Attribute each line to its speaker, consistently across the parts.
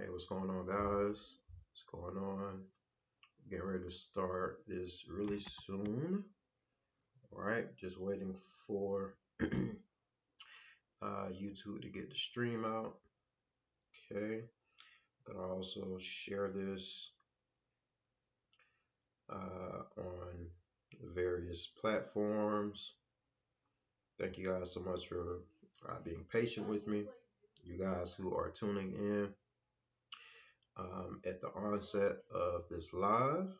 Speaker 1: Hey, what's going on, guys? What's going on? Getting ready to start this really soon. All right, just waiting for YouTube to get the stream out. Okay, gonna also share this on various platforms. Thank you guys so much for being patient with me. You guys who are tuning in at the onset of this live.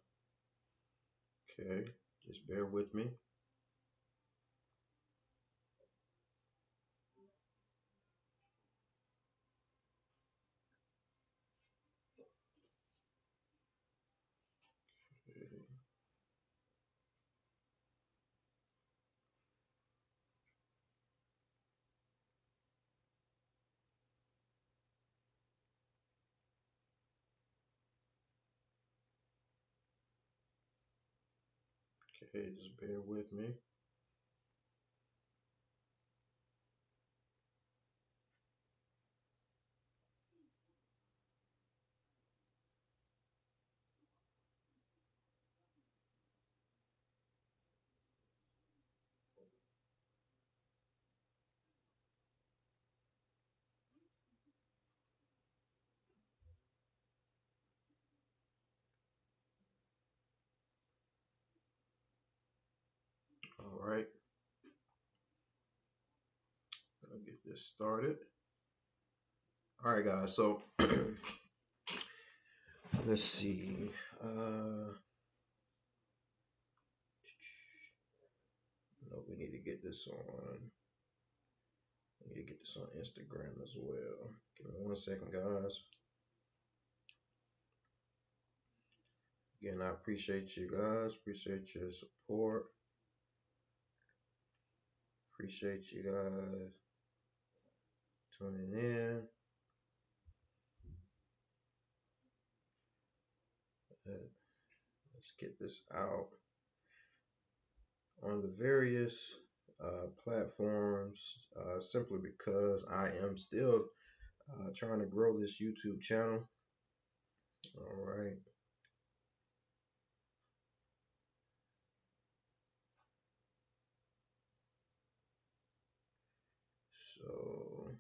Speaker 1: Okay, just bear with me. Okay, just bear with me. All right, I'll get this started. All right, guys. So let's see. No, we need to get this on. We need to get this on Instagram as well. Give me 1 second, guys. Again, I appreciate you guys. Appreciate your support. Appreciate you guys tuning in. Let's get this out on the various platforms, simply because I am still trying to grow this YouTube channel. All right. So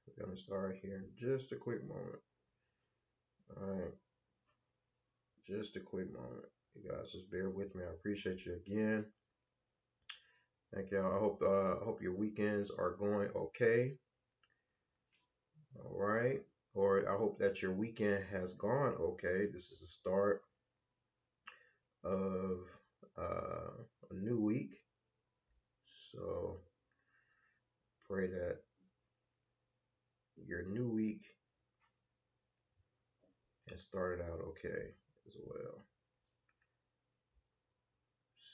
Speaker 1: we're gonna start here in just a quick moment. All right. Just a quick moment. You guys just bear with me. I appreciate you again. Thank y'all. I hope your weekends are going okay. All right. Or I hope that your weekend has gone okay. This is the start of a new week. So pray that your new week has started out okay as well.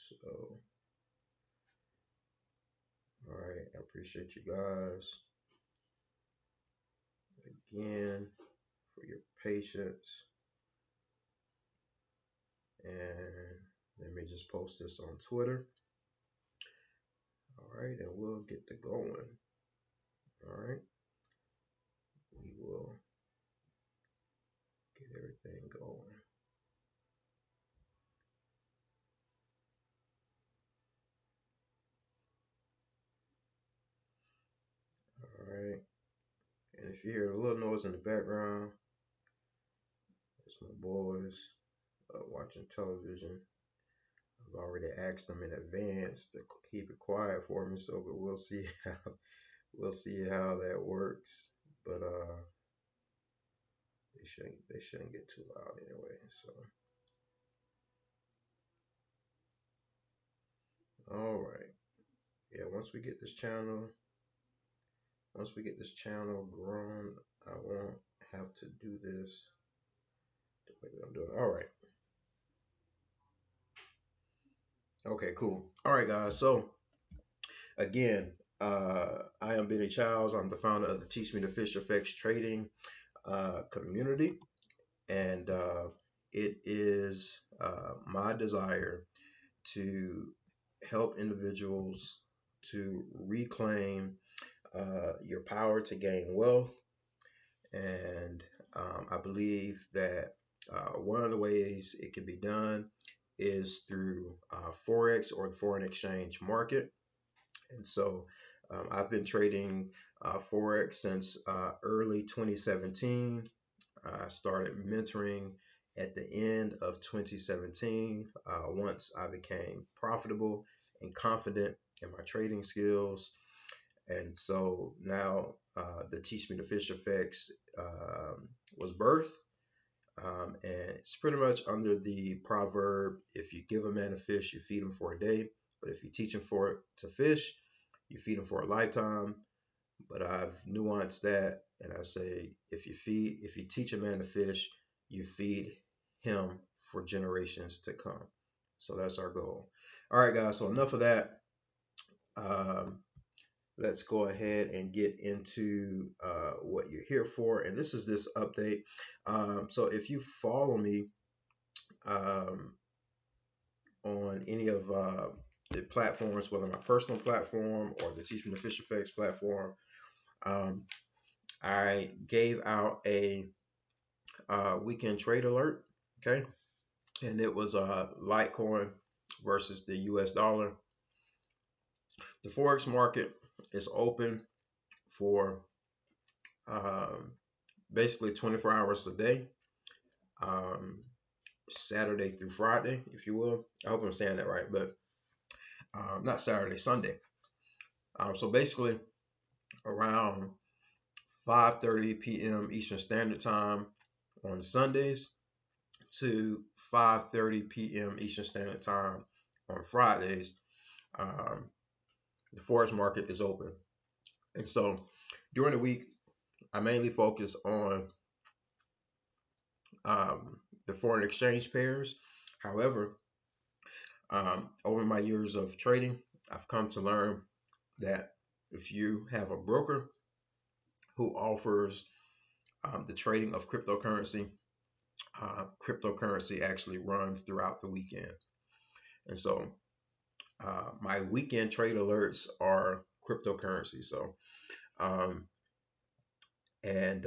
Speaker 1: So, all right. I appreciate you guys again for your patience. And let me just post this on Twitter. All right, and we'll get to going. All right, we will get everything going. All right, and if you hear a little noise in the background, it's my boys watching television. I've already asked them in advance to keep it quiet for me, so but we'll see how that works. But they shouldn't get too loud anyway. So all right, yeah. Once we get this channel grown, I won't have to do this the way that I'm doing. All right. Okay, cool. All right, guys. So again, I am Bennie Childs. I'm the founder of the Teach Me to Fish Effects trading community, and it is my desire to help individuals to reclaim your power to gain wealth And I believe that one of the ways it can be done is through Forex, or the foreign exchange market. And so I've been trading Forex since early 2017. I started mentoring at the end of 2017 once I became profitable and confident in my trading skills. And so now the Teach Me to Fish Effects was birthed. And it's pretty much under the proverb, if you give a man a fish, you feed him for a day. But if you teach him to fish, you feed him for a lifetime. But I've nuanced that and I say, if you teach a man to fish, you feed him for generations to come. So that's our goal. All right, guys. So enough of that. Um, let's go ahead and get into what you're here for. And this is this update. So if you follow me um, on any of the platforms, whether my personal platform or the Teach Me to Fish Effects platform, um, I gave out a weekend trade alert. Okay. And it was LiteCoin versus the US dollar. The Forex market is open for um, basically 24 hours a day, um, Saturday through Friday, if you will. I hope I'm saying that right, but not Saturday, Sunday. So basically, around 5:30 p.m. Eastern Standard Time on Sundays to 5:30 p.m. Eastern Standard Time on Fridays, um, the Forex market is open. And so during the week, I mainly focus on the foreign exchange pairs. However, over my years of trading, I've come to learn that if you have a broker who offers the trading of cryptocurrency actually runs throughout the weekend. And so my weekend trade alerts are cryptocurrency. So, um, and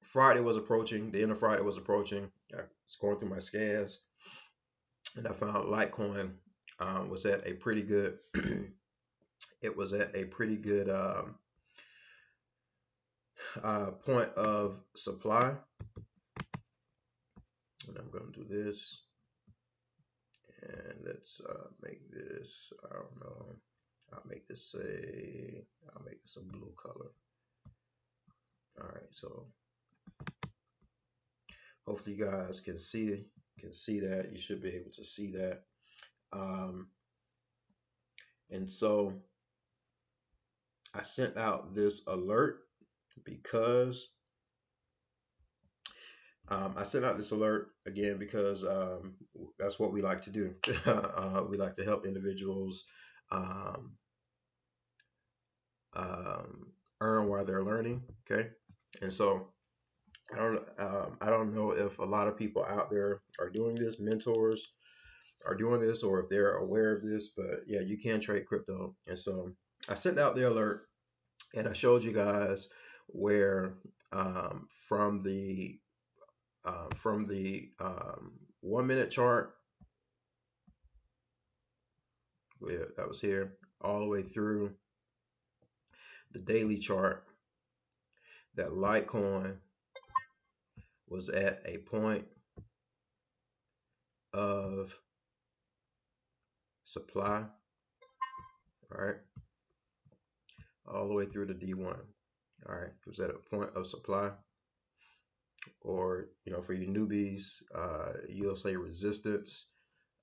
Speaker 1: Friday was approaching, the end of Friday was approaching. I was going through my scans and I found Litecoin was at a pretty good, it was at a pretty good point of supply. And I'm going to do this. And let's make this, I don't know, I'll make this a blue color. All right, so hopefully you guys can see that. You should be able to see that. And so I sent out this alert because I sent out this alert again because that's what we like to do. We like to help individuals um, earn while they're learning. Okay, and so I don't know if a lot of people out there are doing this, mentors are doing this, or if they're aware of this. But yeah, you can trade crypto, and so I sent out the alert, and I showed you guys where from the 1 minute chart, yeah, that was here, all the way through the daily chart, that Litecoin was at a point of supply, right? All the way through the D1. All right, it was at a point of supply, or for you newbies, you'll say resistance.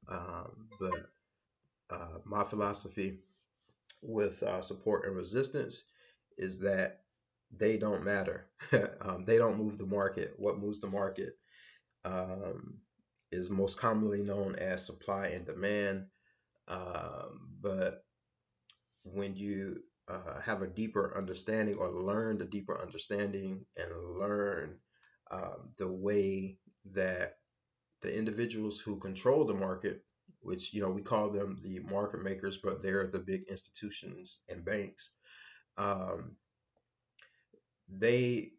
Speaker 1: But my philosophy with support and resistance is that they don't matter. They don't move the market. What moves the market is most commonly known as supply and demand. But when you have a deeper understanding, or learn the deeper understanding, and learn the way that the individuals who control the market, which we call them the market makers, but they're the big institutions and banks, they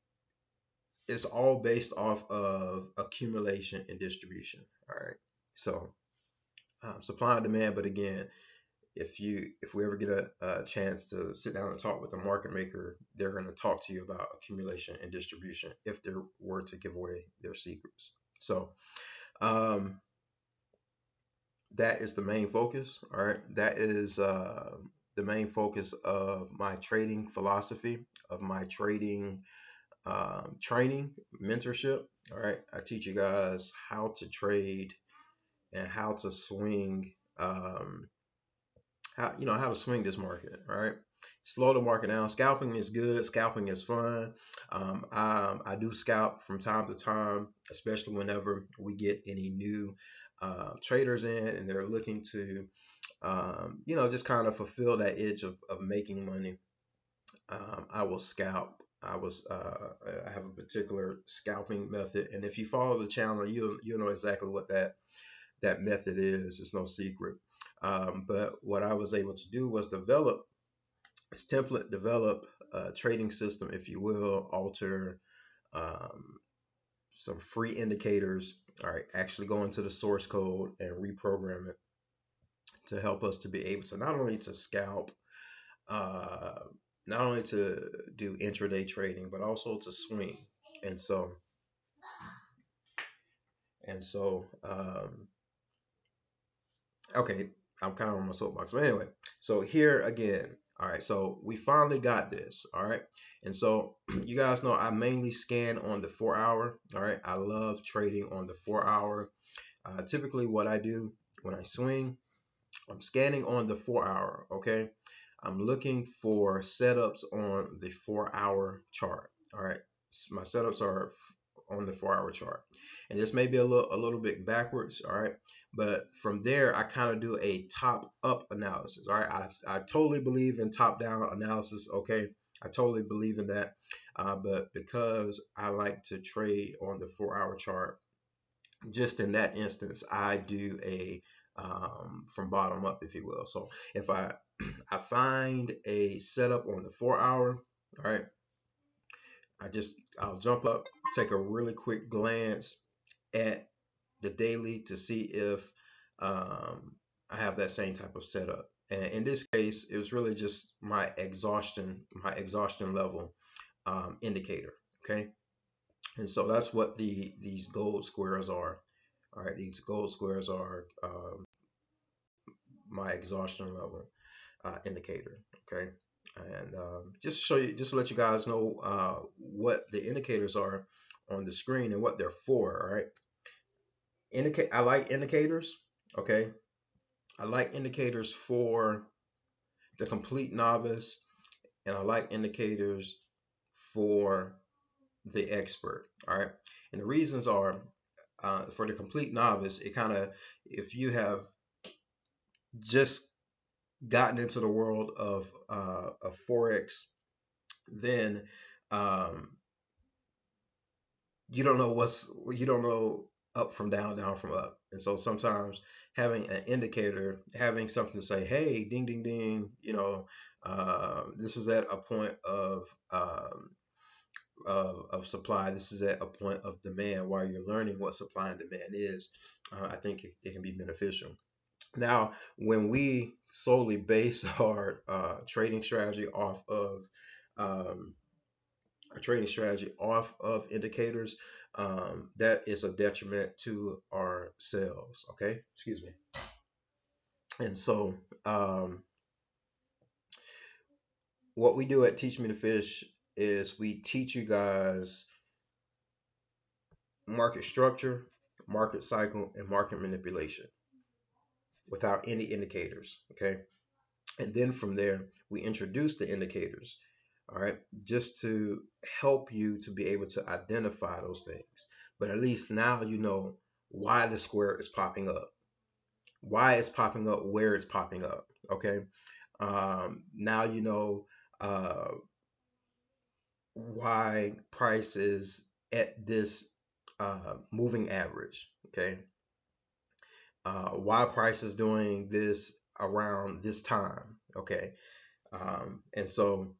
Speaker 1: it's all based off of accumulation and distribution. All right. So supply and demand. But again, if we ever get a chance to sit down and talk with a market maker, they're going to talk to you about accumulation and distribution if they were to give away their secrets. So um, that is the main focus. All right. That is the main focus of my trading philosophy, of my trading training, mentorship. All right. I teach you guys how to trade and how to swing, how to swing this market. All right. Slow the market down. Scalping is good. Scalping is fun. I do scalp from time to time, especially whenever we get any new traders in and they're looking to, just kind of fulfill that itch of making money. I will scalp. I have a particular scalping method, and if you follow the channel, you'll know exactly what that method is. It's no secret. But what I was able to do was develop this template, develop a trading system, if you will, alter um, some free indicators. All right, actually go into the source code and reprogram it to help us to be able to not only to scalp, uh, not only to do intraday trading, but also to swing. And so, and so, okay, I'm kind of on my soapbox. But anyway, so here again, all right, so we finally got this, all right. And so you guys know I mainly scan on the 4 hour, all right. I love trading on the 4 hour. Typically what I do when I swing, I'm scanning on the 4 hour, okay. I'm looking for setups on the 4 hour chart, all right. My setups are on the 4 hour chart, and this may be a little bit backwards, all right. But from there, I kind of do a top up analysis, all right. I totally believe in top down analysis, okay. I totally believe in that, but because I like to trade on the 4 hour chart, just in that instance, I do a from bottom up, if you will. So if I find a setup on the 4 hour, all right, I'll jump up, take a really quick glance at the daily to see if I have that same type of setup. And in this case, it was really just my exhaustion level indicator. Okay, and so that's what these gold squares are. All right, these gold squares are my exhaustion level indicator. Okay, and just to show you, just to let you guys know what the indicators are on the screen and what they're for. All right, I like indicators. Okay, I like indicators for the complete novice, and I like indicators for the expert. All right, and the reasons are for the complete novice. It kind of, if you have just gotten into the world of Forex, then um, you don't know up from down, down from up. And so sometimes having an indicator, having something to say, hey, ding, ding, ding, this is at a point of supply. This is at a point of demand. While you're learning what supply and demand is, I think it can be beneficial. Now, when we solely base um, our trading strategy off of indicators, that is a detriment to ourselves. Okay, excuse me. And so, what we do at Teach Me to Fish is we teach you guys market structure, market cycle, and market manipulation without any indicators. Okay, and then from there, we introduce the indicators. All right, just to help you to be able to identify those things. But at least now you know why the square is popping up, why it's popping up, where it's popping up. Okay, now you know why price is at this moving average. Okay, why price is doing this around this time. Okay, and so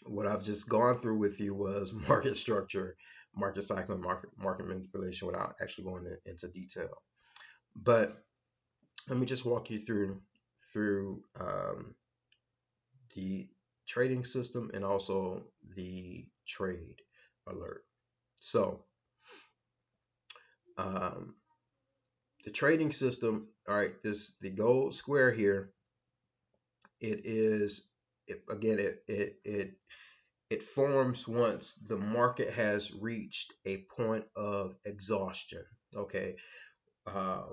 Speaker 1: what I've just gone through with you was market structure, market cycling, market manipulation without actually going into detail. But let me just walk you through the trading system and also the trade alert. So um, the trading system, all right, the gold square here, it is again it forms once the market has reached a point of exhaustion. Okay,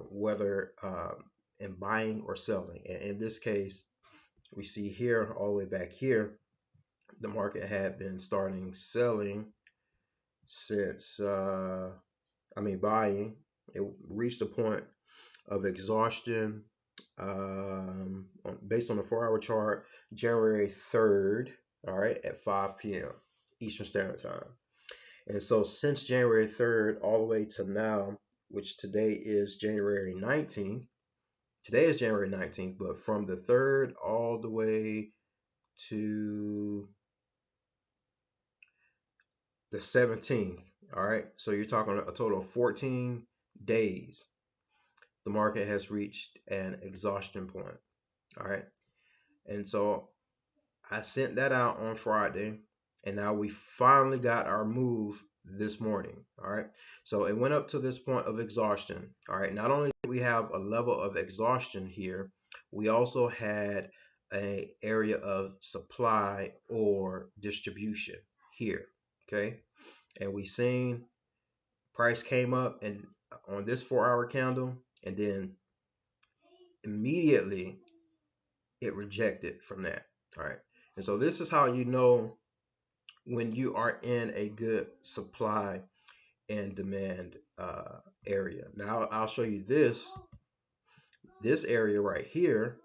Speaker 1: whether in buying or selling. And in this case, we see here all the way back here, the market had been starting selling since buying. It reached a point of exhaustion based on the 4-hour chart, January 3rd, all right, at 5 p.m. Eastern Standard Time. And so since January 3rd all the way to now, which today is January 19th, today is January 19th, but from the 3rd all the way to the 17th, all right, so you're talking a total of 14 days, the market has reached an exhaustion point, all right. And so I sent that out on Friday, and now we finally got our move this morning. All right. So it went up to this point of exhaustion. All right. Not only did we have a level of exhaustion here, we also had a area of supply or distribution here. Okay. And we seen price came up and on this 4-hour candle, and then immediately it rejected from that. All right. And so this is how you know when you are in a good supply and demand area. Now I'll show you this area right here.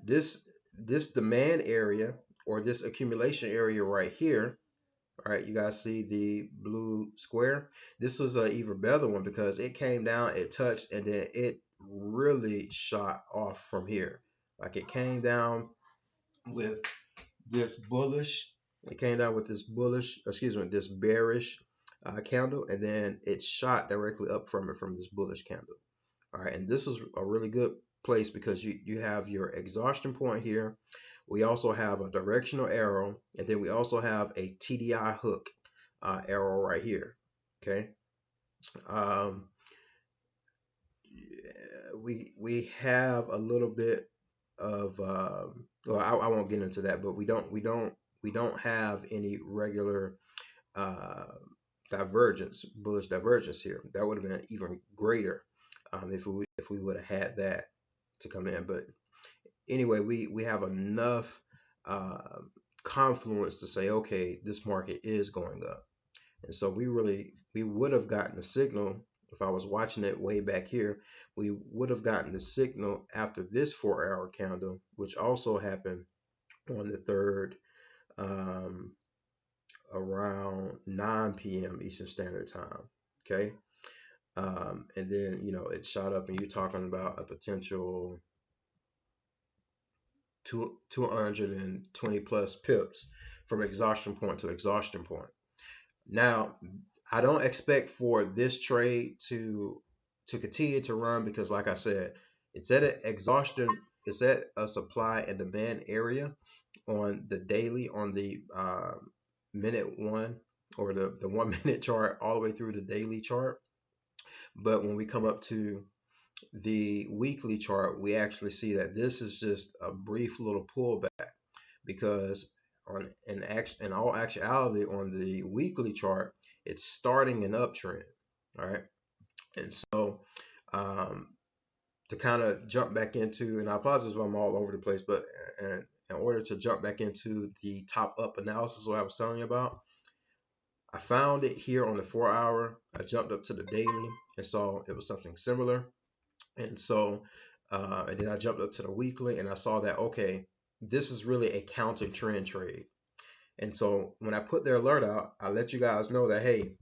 Speaker 1: This demand area or this accumulation area right here. All right, you guys see the blue square? This was an even better one because it came down, it touched, and then it really shot off from here. Like it came down with this bullish, it came down with this bullish, excuse me, this bearish candle, and then it shot directly up from it from this bullish candle. All right, and this is a really good place because you have your exhaustion point here. We also have a directional arrow, and then we also have a TDI hook arrow right here. Okay. Um, we have a little bit of well, I won't get into that, but we don't have any regular uh, divergence, bullish divergence here. That would have been even greater if we would have had that to come in. But anyway, we have enough uh, confluence to say, okay, this market is going up. And so we would have gotten a signal if I was watching it way back here. We would have gotten the signal after this 4-hour candle, which also happened on the 3rd around 9 p.m. Eastern Standard Time. Okay. And then, it shot up, and you're talking about a potential 220 plus pips from exhaustion point to exhaustion point. Now, I don't expect for this trade to continue to run because, like I said, it's at an exhaustion. It's at a supply and demand area on the daily, on the minute one or the 1 minute chart all the way through the daily chart. But when we come up to the weekly chart, we actually see that this is just a brief little pullback because in all actuality on the weekly chart, it's starting an uptrend. All right. And so to kind of jump back into, and I apologize if I'm all over the place, but in order to jump back into the top up analysis, what I was telling you about, I found it here on the 4-hour. I jumped up to the daily and saw it was something similar. And so, and then I jumped up to the weekly and I saw that, okay, this is really a counter trend trade. And so when I put the alert out, I let you guys know that, hey,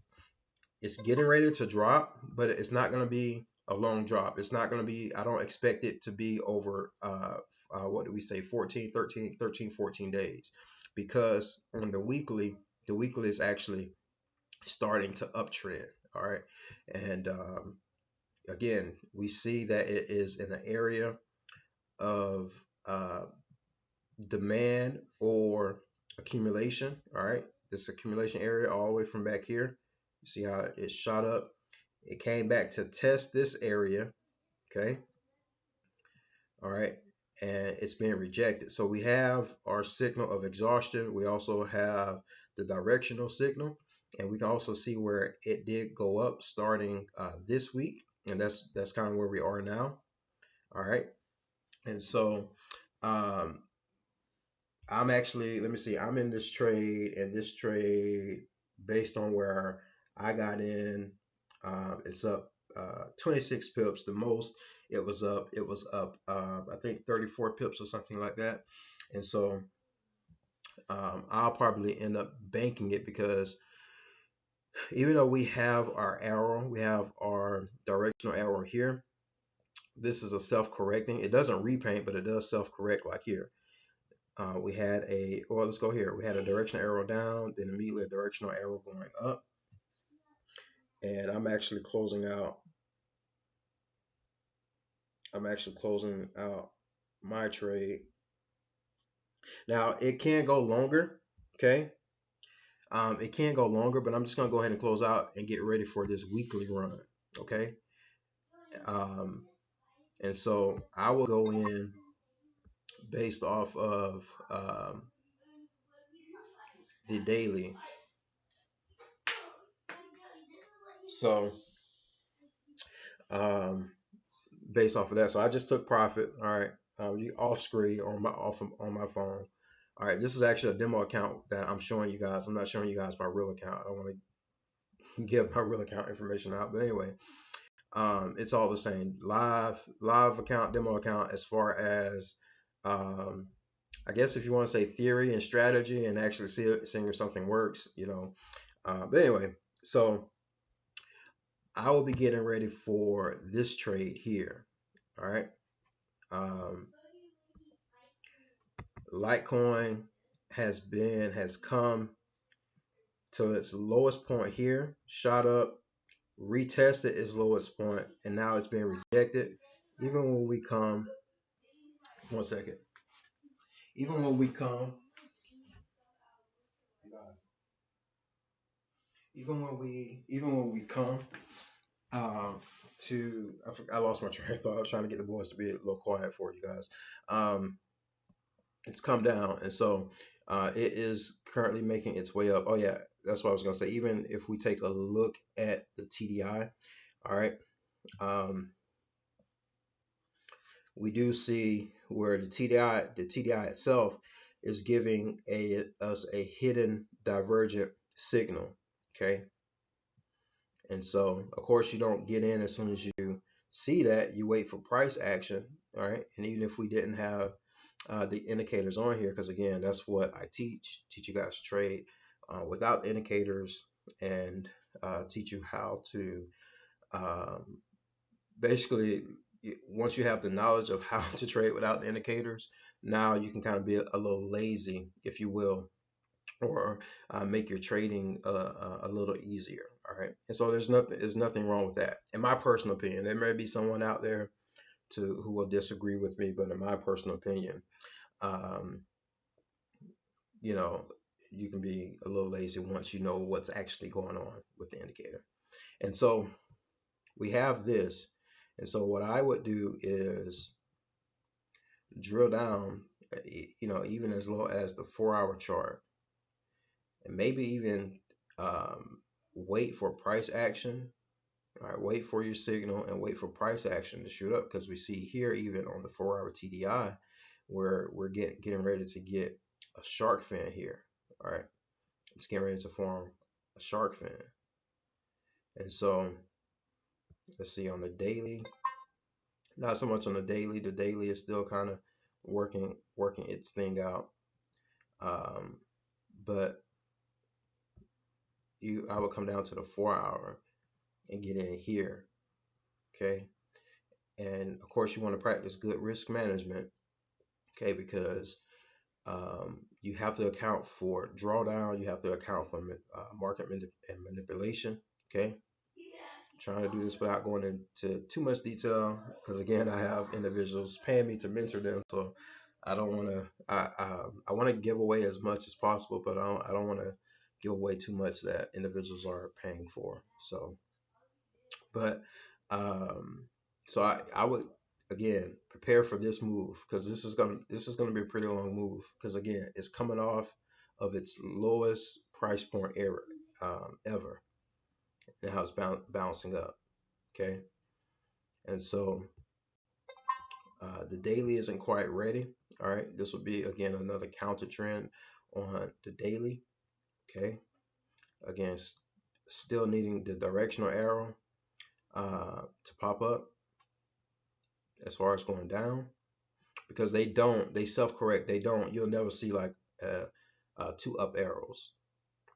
Speaker 1: it's getting ready to drop, but it's not going to be a long drop. It's not going to be, I don't expect it to be over, what do we say, 14 days, because on the weekly is actually starting to uptrend. All right. And again, we see that it is in the area of uh, demand or accumulation. All right. This accumulation area all the way from back here. You see how it shot up? It came back to test this area. Okay. All right. And it's being rejected. So we have our signal of exhaustion. We also have the directional signal. And we can also see where it did go up starting this week. And that's kind of where we are now. All right. And so um, I'm actually, let me see, I'm in this trade, and this trade, based on where I got in, it's up 26 pips. The most it was up, I think 34 pips or something like that. And so I'll probably end up banking it, because even though we have our arrow, we have our directional arrow here, this is a self-correcting. It doesn't repaint, but it does self-correct like here. We had a, well, let's go here. We had a directional arrow down, then immediately a directional arrow going up. And I'm actually closing out my trade. Now it can go longer, okay? It can go longer, but I'm just gonna go ahead and close out and get ready for this weekly run, okay? And so I will go in based off of the daily. So based off of that, so I just took profit. All right, you off screen or on my phone. All right, this is actually a demo account that I'm showing you guys. I'm not showing you guys my real account. I don't want to give my real account information out, but anyway, it's all the same. Live account, demo account. As far as I guess if you want to say theory and strategy and actually seeing if something works, you know. But anyway, so I will be getting ready for this trade here. All right. LiteCoin has come to its lowest point here, shot up, retested its lowest point, and now it's being rejected. Even when we come, one second. Even when we come, even when we come to, I lost my train of thought. I was trying to get the boys to be a little quiet for you guys. It's come down, and so it is currently making its way up. Oh yeah, that's what I was gonna say. Even if we take a look at the TDI, all right, we do see where the TDI itself is giving us a hidden divergent signal. Okay, and so of course you don't get in as soon as you see that. You wait for price action. All right, and even if we didn't have the indicators on here, because again, that's what I teach you guys to trade without indicators, and teach you how to basically, once you have the knowledge of how to trade without the indicators, now you can kind of be a little lazy, if you will, or make your trading a little easier. All right, and so there's nothing wrong with that, in my personal opinion. There may be someone out there who will disagree with me, but in my personal opinion, um, you know, you can be a little lazy once you know what's actually going on with the indicator. And so we have this. And so what I would do is drill down, you know, even as low as the 4-hour chart, and maybe even wait for price action. All right, wait for your signal and wait for price action to shoot up, because we see here, even on the 4-hour TDI, where we're getting ready to get a shark fin here. All right, it's getting ready to form a shark fin. And so let's see on the daily, not so much on the daily. The daily is still kind of working its thing out. But I would come down to the 4-hour and get in here. Okay, And of course, you want to practice good risk management, okay, because you have to account for drawdown, you have to account for market and manipulation, okay. Trying to do this without going into too much detail, because again, I have individuals paying me to mentor them, so I don't want to. I want to give away as much as possible, but I don't want to give away too much that individuals are paying for. So, but um, so I would again prepare for this move, because this is gonna be a pretty long move, because again, it's coming off of its lowest price point ever, and how it's bouncing up. Okay, and so the daily isn't quite ready. All right, this will be again another counter trend on the daily. Okay, again, still needing the directional arrow to pop up as far as going down, because they self-correct. You'll never see like two up arrows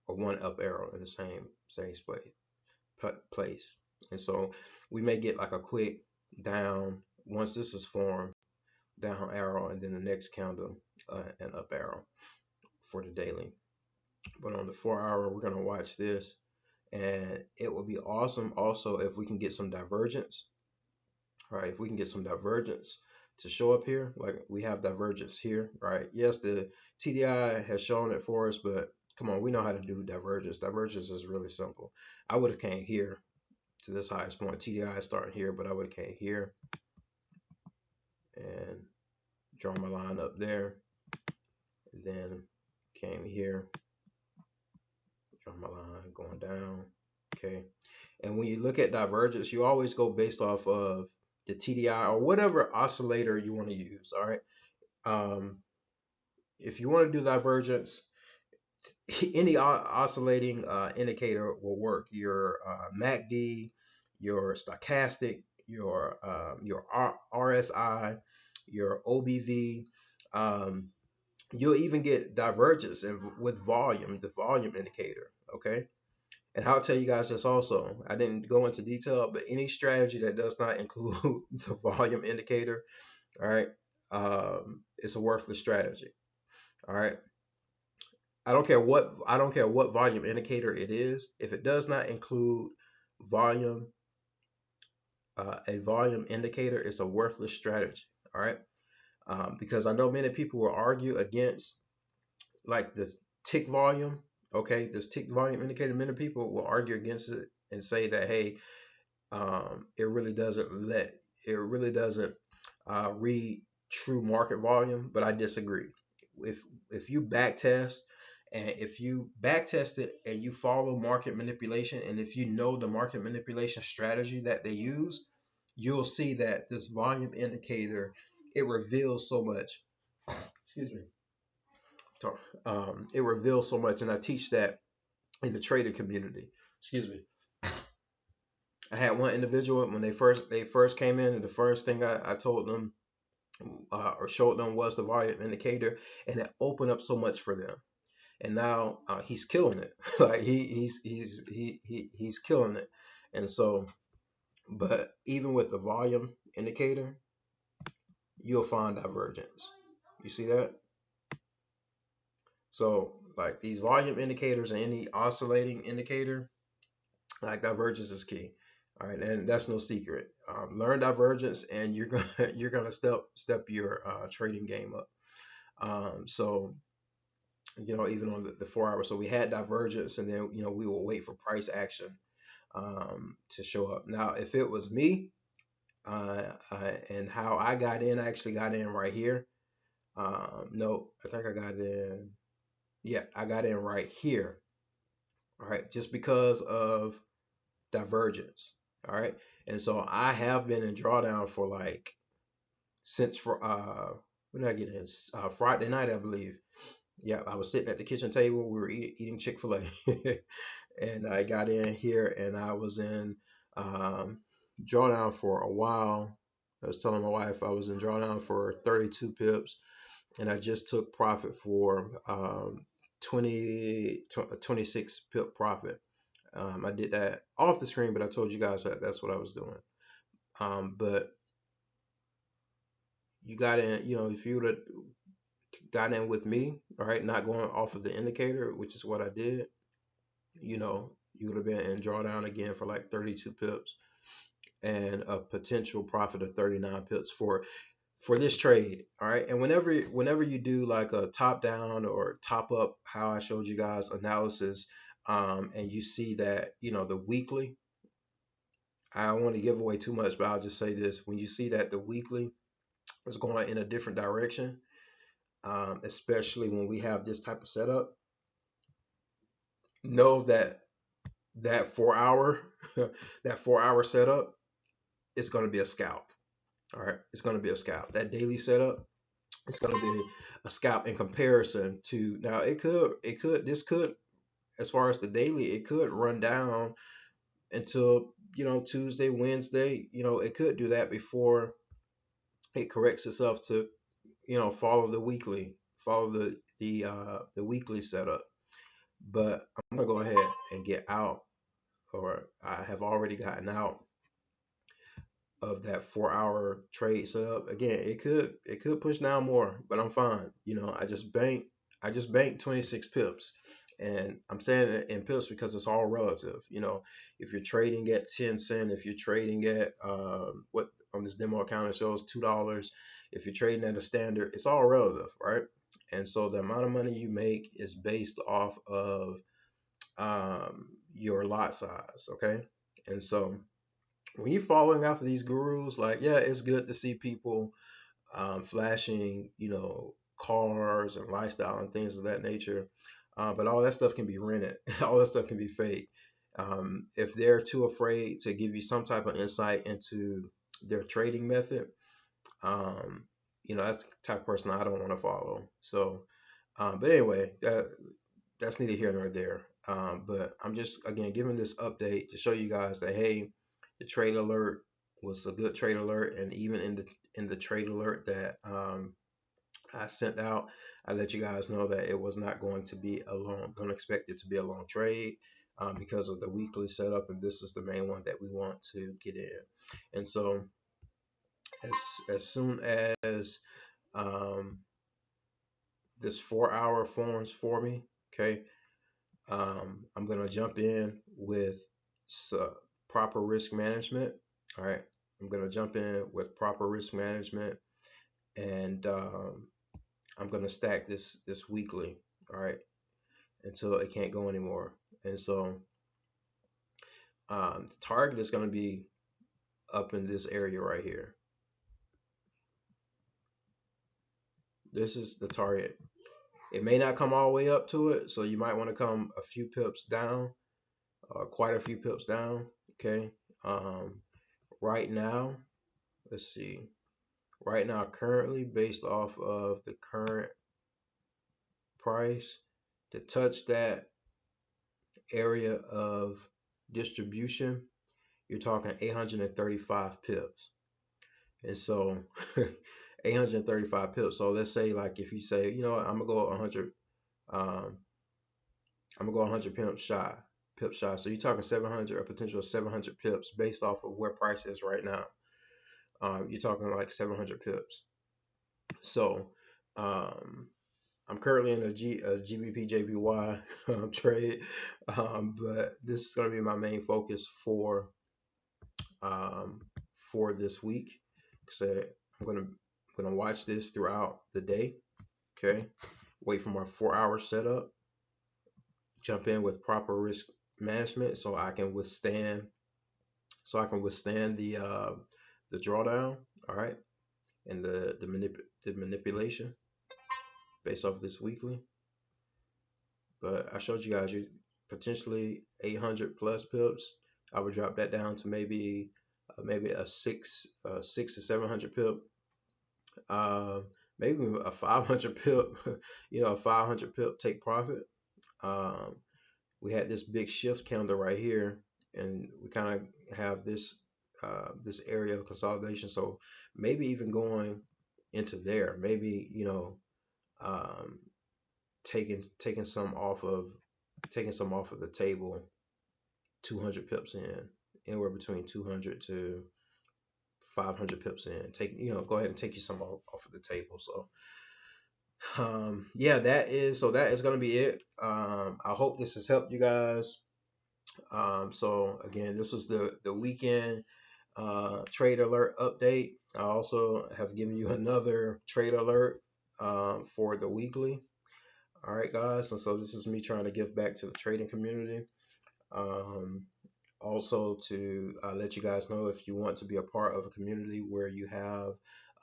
Speaker 1: or one up arrow in the same place. And so we may get like a quick down once this is formed, down arrow, and then the next candle an up arrow for the daily. But on the 4 hour, we're gonna watch this, and it would be awesome also if we can get some divergence. Right, if we can get some divergence to show up here, like we have divergence here, right? Yes, the TDI has shown it for us, but come on, we know how to do divergence. Divergence is really simple. I would have came here to this highest point. TDI is starting here, but I would have came here and drawn my line up there, and then came here, drawn my line going down. Okay, and when you look at divergence, you always go based off of the TDI or whatever oscillator you want to use. All right. Um, if you want to do divergence, any oscillating indicator will work. Your MACD, your stochastic, your RSI, your OBV. Um, you'll even get divergence with volume, the volume indicator. Okay. And I'll tell you guys this also. I didn't go into detail, but any strategy that does not include the volume indicator, all right, it's a worthless strategy. All right. I don't care what volume indicator it is. If it does not include volume, a volume indicator, it's a worthless strategy. All right. Because I know many people will argue against like this tick volume. Okay, this tick volume indicator. Many people will argue against it and say that, hey, it really doesn't read true market volume, but I disagree. If you back test, and if you back test it and you follow market manipulation, and if you know the market manipulation strategy that they use, you'll see that this volume indicator, it reveals so much. Excuse me. It reveals so much, and I teach that in the trader community. Excuse me. I had one individual when they first came in, and the first thing I told them or showed them was the volume indicator, and it opened up so much for them. And now he's killing it. Like he's killing it. And so, but even with the volume indicator, you'll find divergence. You see that? So like these volume indicators and any oscillating indicator, like divergence is key. All right, and that's no secret. Learn divergence, and you're gonna you're gonna step your trading game up. So even on the 4 hour, so we had divergence, and then we will wait for price action to show up. Now, if it was me, and how I actually got in right here. No, I think I got in. Yeah, I got in right here. All right, just because of divergence. All right. And so I have been in drawdown for like since for when did I get in? Friday night, I believe. Yeah, I was sitting at the kitchen table. We were eating Chick-fil-A. And I got in here, and I was in drawdown for a while. I was telling my wife I was in drawdown for 32 pips, and I just took profit for 26 pip profit. I did that off the screen, but I told you guys that that's what I was doing. But you got in, if you would have got in with me, all right, not going off of the indicator, which is what I did, you would have been in drawdown again for like 32 pips and a potential profit of 39 pips for this trade. All right. And whenever you do like a top down or top up, how I showed you guys analysis, and you see that, the weekly, I don't want to give away too much, but I'll just say this. When you see that the weekly is going in a different direction, especially when we have this type of setup, know that 4 hour, that 4 hour setup is going to be a scalp. All right. It's going to be a scalp. That daily setup, it's going to be a scalp in comparison to, now this could, as far as the daily, it could run down until, Tuesday, Wednesday, it could do that before it corrects itself to, follow the weekly, follow the weekly setup. But I'm gonna go ahead and get out, or I have already gotten out of that 4 hour trade setup. Again, it could push down more, but I'm fine. I just banked 26 pips. And I'm saying it in pips because it's all relative. If you're trading at 10 cents, if you're trading at what on this demo account it shows $2, if you're trading at a standard, it's all relative, right? And so the amount of money you make is based off of your lot size, okay? And so when you're following after these gurus, like, yeah, it's good to see people flashing, cars and lifestyle and things of that nature. But all that stuff can be rented. All that stuff can be fake. If they're too afraid to give you some type of insight into their trading method, that's the type of person I don't want to follow. So, but anyway, that's neither here nor there. But I'm just again giving this update to show you guys that, hey, the trade alert was a good trade alert, and even in the trade alert that I sent out, I let you guys know that it was not going to be a long, don't expect it to be a long trade, because of the weekly setup, and this is the main one that we want to get in. And so as soon as um, this 4 hour forms for me, okay, I'm gonna jump in with proper risk management. All right, I'm gonna jump in with proper risk management, and I'm gonna stack this weekly. All right, until it can't go anymore. And so the target is gonna be up in this area right here. This is the target. It may not come all the way up to it, so you might want to come a few pips down, quite a few pips down. Okay. Right now, let's see. Right now, currently, based off of the current price, to touch that area of distribution, you're talking 835 pips. And so 835 pips. So let's say, like, if you say, you know what, I'm gonna go 100, I'm gonna go 100 pips shy. So you're talking 700, a potential 700 pips based off of where price is right now. You're talking like 700 pips. So I'm currently in a GBP JPY trade, but this is going to be my main focus for this week. So I'm gonna watch this throughout the day. Okay, wait for my 4 hour setup. Jump in with proper risk management so I can withstand the drawdown. All right, and the manipulation based off this weekly. But I showed you guys you potentially 800 plus pips. I would drop that down to maybe a six to 700 pip, uh, maybe a 500 pip, a 500 pip take profit. Um, we had this big shift candle right here, and we kind of have this area of consolidation. So maybe even going into there, maybe um, taking some off of the table, 200 pips in, anywhere between 200 to 500 pips in. Go ahead and take you some off of the table. So yeah, that is going to be it. I hope this has helped you guys. So again, this was the weekend trade alert update. I also have given you another trade alert for the weekly. All right, guys, and so this is me trying to give back to the trading community. Um, Also to let you guys know, if you want to be a part of a community where you have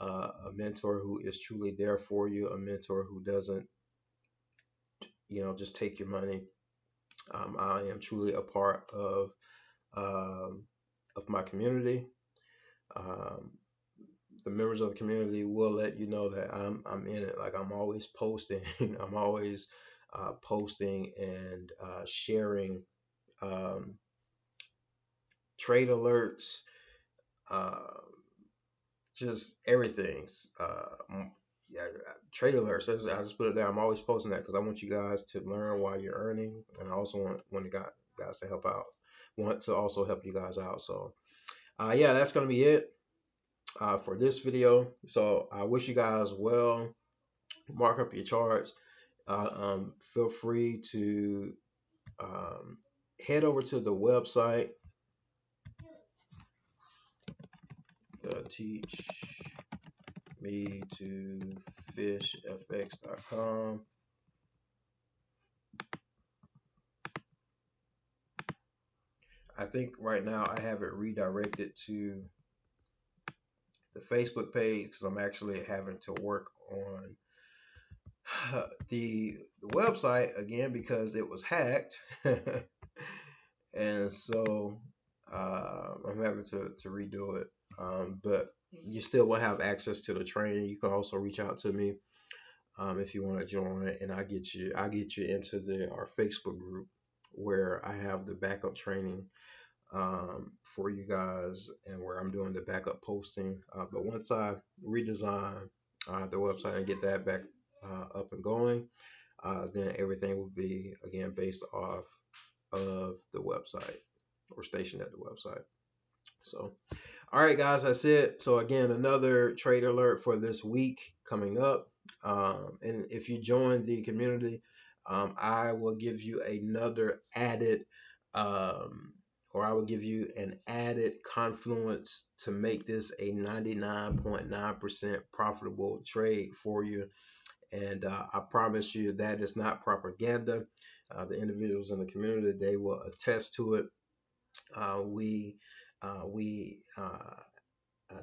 Speaker 1: a mentor who is truly there for you, a mentor who doesn't, just take your money. I am truly a part of my community. Um, the members of the community will let you know that I'm in it. Like, I'm always posting. I'm always posting and sharing trade alerts, uh, just everything. Yeah, trade alerts. I just put it there. I'm always posting that because I want you guys to learn while you're earning, and I also want the guys to help out. Want to also help you guys out. So, yeah, that's gonna be it for this video. So I wish you guys well. Mark up your charts. Feel free to um, head over to the website. Teach me to fishfx.com. I think right now I have it redirected to the Facebook page because I'm actually having to work on the website again because it was hacked. And so I'm having to redo it. But you still will have access to the training. You can also reach out to me if you want to join, and I get you into our Facebook group where I have the backup training for you guys, and where I'm doing the backup posting. But once I redesign the website and get that back up and going, then everything will be again based off of the website or stationed at the website. So, all right, guys, that's it. So again, another trade alert for this week coming up. And if you join the community, I will give you another added, or I will give you an added confluence to make this a 99.9% profitable trade for you. And I promise you that is not propaganda. The individuals in the community, they will attest to it. We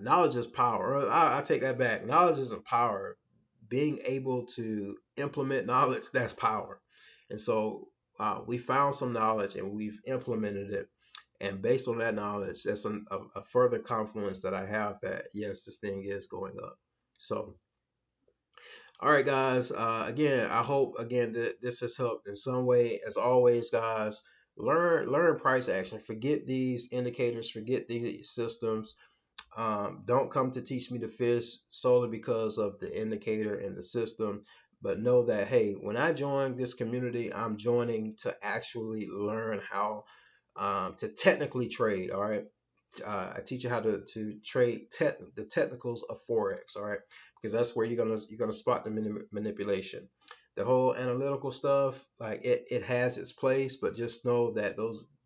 Speaker 1: knowledge is power. I take that back. Knowledge isn't power. Being able to implement knowledge, that's power. And so we found some knowledge and we've implemented it. And based on that knowledge, that's a further confluence that I have that, yes, this thing is going up. So, all right, guys. Again, I hope again that this has helped in some way. As always, guys, learn price action. Forget these indicators. Forget these systems. Don't come to teach me to fish solely because of the indicator and the system, but know that, hey, when I join this community, I'm joining to actually learn how to technically trade. All right. I teach you how to trade the technicals of Forex. All right, because that's where you're gonna spot the manipulation. The whole analytical stuff, like it has its place, but just know that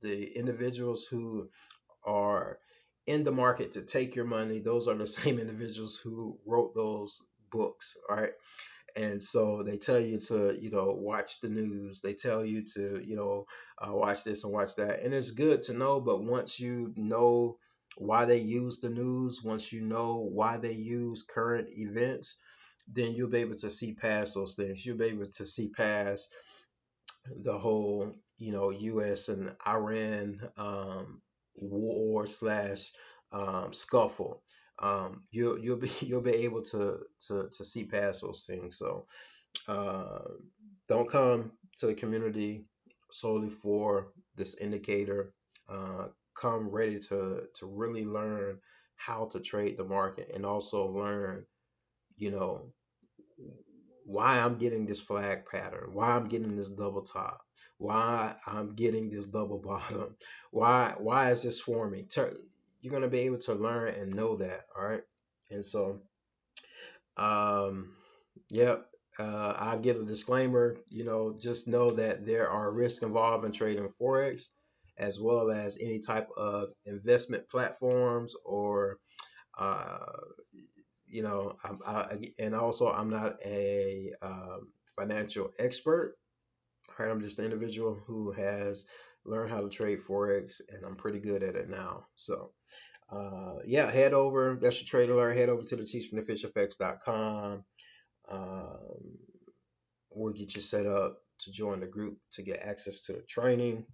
Speaker 1: the individuals who are in the market to take your money, those are the same individuals who wrote those books. All right. And so they tell you to, watch the news. They tell you to, watch this and watch that. And it's good to know, but once you know why they use the news, once you know why they use current events, then you'll be able to see past those things. You'll be able to see past the whole, U.S. and Iran war slash scuffle. You'll be able to see past those things. So uh, don't come to the community solely for this indicator. Come ready to really learn how to trade the market, and also learn, you know, why I'm getting this flag pattern, why I'm getting this double top, why I'm getting this double bottom, why is this forming? you're going to be able to learn and know that. All right. And so, um, yeah, I'll give a disclaimer, just know that there are risks involved in trading Forex, as well as any type of investment platforms or, uh, and also I'm not a financial expert. All right, I'm just an individual who has learned how to trade Forex, and I'm pretty good at it now. So, yeah, head over. That's your trade alert. Head over to the teachbeneficialfx.com. We'll get you set up to join the group to get access to the training.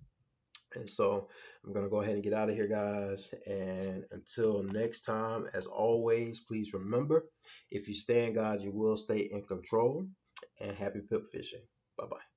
Speaker 1: And so I'm going to go ahead and get out of here, guys. And until next time, as always, please remember, if you stay in God, you will stay in control. And happy pip fishing. Bye-bye.